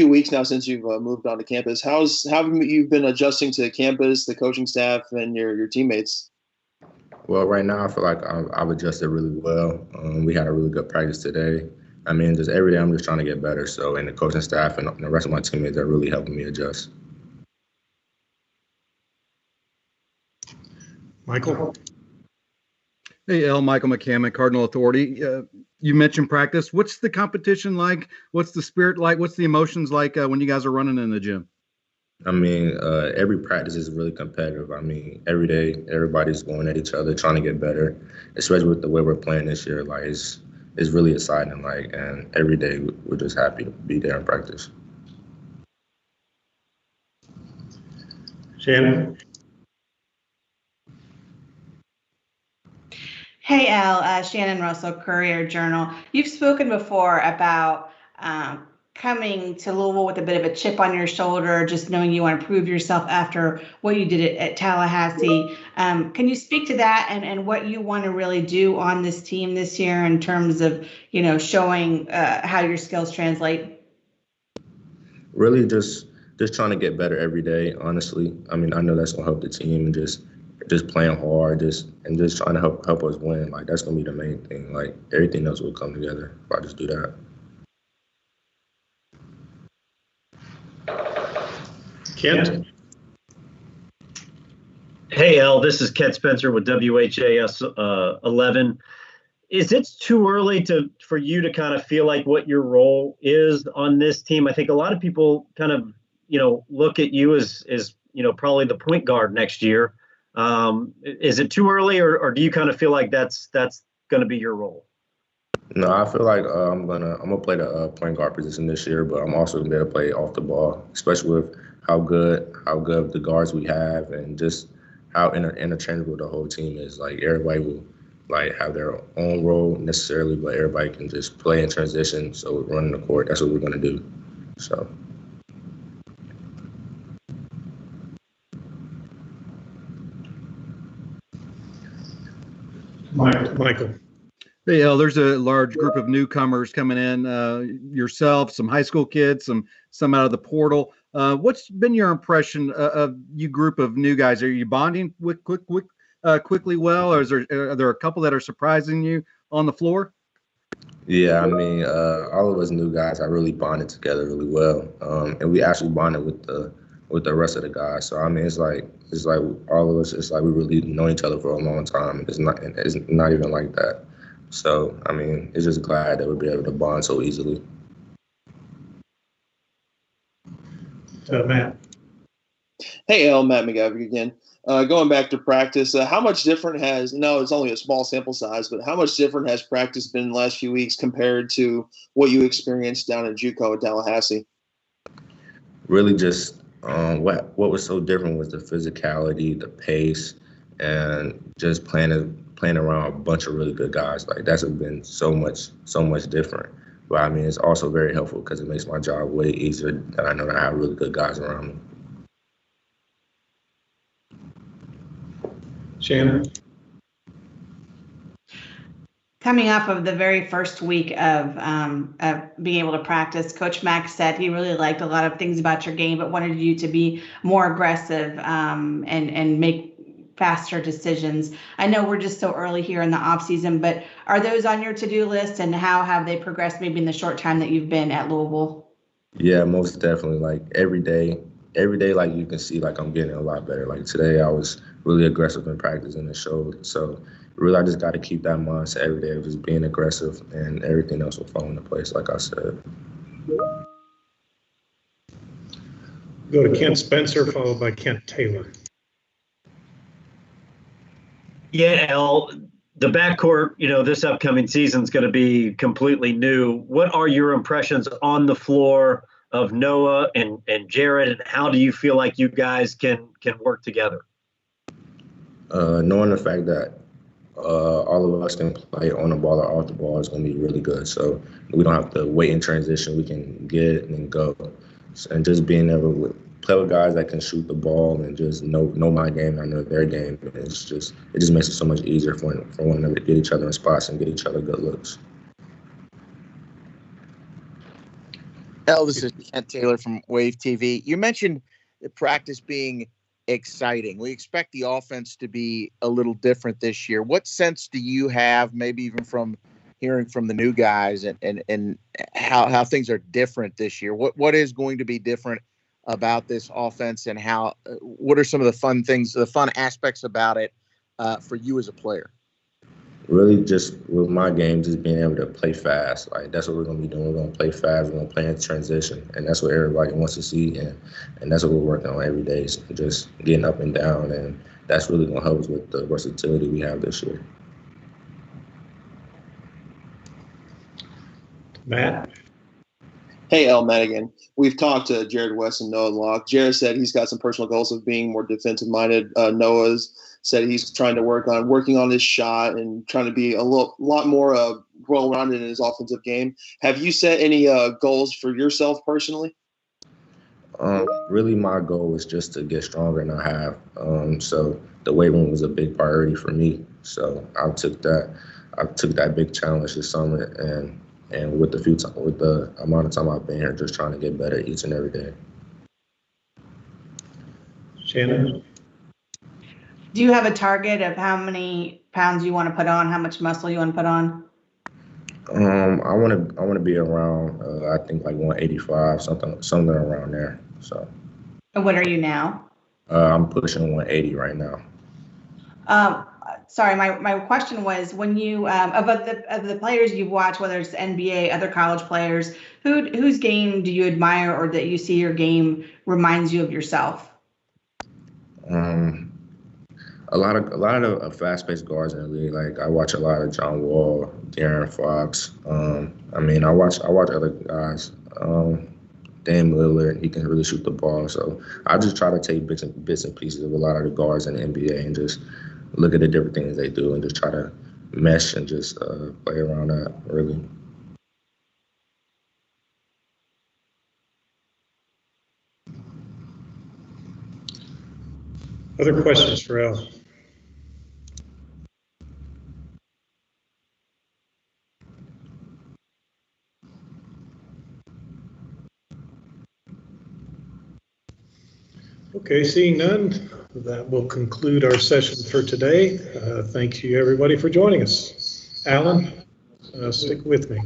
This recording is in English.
few weeks now since you've moved on to campus. How have you been adjusting to campus, the coaching staff, and your teammates? Well, right now I feel like I've adjusted really well. We had a really good practice today. I mean, just every day I'm just trying to get better. So, and the coaching staff and the rest of my teammates are really helping me adjust. Michael? Hey, El, Michael McCammon, Cardinal Authority. You mentioned practice. What's the competition like? What's the spirit like? What's the emotions like when you guys are running in the gym? I mean, every practice is really competitive. I mean, every day everybody's going at each other, trying to get better, especially with the way we're playing this year. Like, it's really exciting. Like, and every day we're just happy to be there in practice. Shannon? Hey, Al, Shannon Russell, Courier-Journal. You've spoken before about coming to Louisville with a bit of a chip on your shoulder, just knowing you want to prove yourself after what you did at Tallahassee. Can you speak to that and what you want to really do on this team this year in terms of, showing how your skills translate? Really just trying to get better every day, honestly. I mean, I know that's going to help the team, and just playing hard, just trying to help us win. Like, that's going to be the main thing. Like, everything else will come together if I just do that. Kent? Hey, El, this is Kent Spencer with WHAS 11. Is it too early for you to kind of feel like what your role is on this team? I think a lot of people kind of, look at you as probably the point guard next year. Is it too early, or do you kind of feel like that's going to be your role? No, I feel like I'm gonna play the point guard position this year, but I'm also gonna be able to play off the ball, especially with how good the guards we have, and just how interchangeable the whole team is. Like, everybody will have their own role necessarily, but everybody can just play in transition. So running the court, that's what we're gonna do. So. Michael. Hey, El, there's a large group of newcomers coming in, yourself, some high school kids, some out of the portal. What's been your impression of you group of new guys? Are you bonding quickly well, or are there a couple that are surprising you on the floor? Yeah, I mean, all of us new guys, I really bonded together really well, and we actually bonded with the rest of the guys. So I mean, it's like all of us. It's like we really know each other for a long time. It's not even like that. So I mean, it's just glad that we'll be able to bond so easily. Matt. Hey, El, Matt McGavick again. Going back to practice, how much different it's only a small sample size, but how much different has practice been in the last few weeks compared to what you experienced down in JUCO at Tallahassee? Really just what was so different was the physicality, the pace, and just playing around a bunch of really good guys. Like, that's been so much different. But I mean, it's also very helpful because it makes my job way easier that I know that I have really good guys around me. Shannon? Coming off of the very first week of being able to practice, Coach Mack said he really liked a lot of things about your game, but wanted you to be more aggressive and make faster decisions. I know we're just so early here in the off season, but are those on your to-do list, and how have they progressed maybe in the short time that you've been at Louisville? Yeah, most definitely. Like, every day, like, you can see, like, I'm getting a lot better. Like, today I was really aggressive in practice, and it showed. So really, I just got to keep that mindset every day of just being aggressive, and everything else will fall into place, like I said. Go to Kent Spencer, followed by Kent Taylor. Yeah, El, the backcourt, this upcoming season is going to be completely new. What are your impressions on the floor of Noah and Jared, and how do you feel like you guys can work together? Knowing the fact that all of us can play on the ball or off the ball is going to be really good. So we don't have to wait in transition. We can get it and go. And just being able to play with guys that can shoot the ball and just know my game, I know their game. It just makes it so much easier for one another to get each other in spots and get each other good looks. This is Kent Taylor from Wave TV. You mentioned the practice being exciting. We expect the offense to be a little different this year. What sense do you have, maybe even from hearing from the new guys, and how things are different this year? What is going to be different about this offense, and what are some of the fun things, the fun aspects about it for you as a player? Really, just with my game, just being able to play fast. Like, that's what we're going to be doing. We're going to play fast. We're going to play in transition. And that's what everybody wants to see. And that's what we're working on every day, so just getting up and down. And that's really going to help us with the versatility we have this year. Matt? Hey, El, Matt again. We've talked to Jared West and Noah Locke. Jared said he's got some personal goals of being more defensive-minded. Noah's said he's trying to working on his shot and trying to be a lot more well-rounded in his offensive game. Have you set any goals for yourself personally? Really, my goal was just to get stronger than I have. So the weight room was a big priority for me. So I took that big challenge this summer, and with the amount of time I've been here, just trying to get better each and every day. Shannon? Do you have a target of how many pounds you want to put on, how much muscle you want to put on? I want to be around I think like 185, something around there. So. And what are you now? I'm pushing 180 right now. Sorry, my question was, when you of the players you've watched, whether it's NBA, other college players, whose game do you admire, or that you see your game reminds you of yourself? A lot of fast-paced guards in the league. Like, I watch a lot of John Wall, De'Aaron Fox. I watch other guys. Dan Lillard, he can really shoot the ball. So I just try to take bits and pieces of a lot of the guards in the NBA and just look at the different things they do and just try to mesh and just play around that, really. Other questions for El? Okay, seeing none, that will conclude our session for today. Thank you, everybody, for joining us. Alan, stick with me.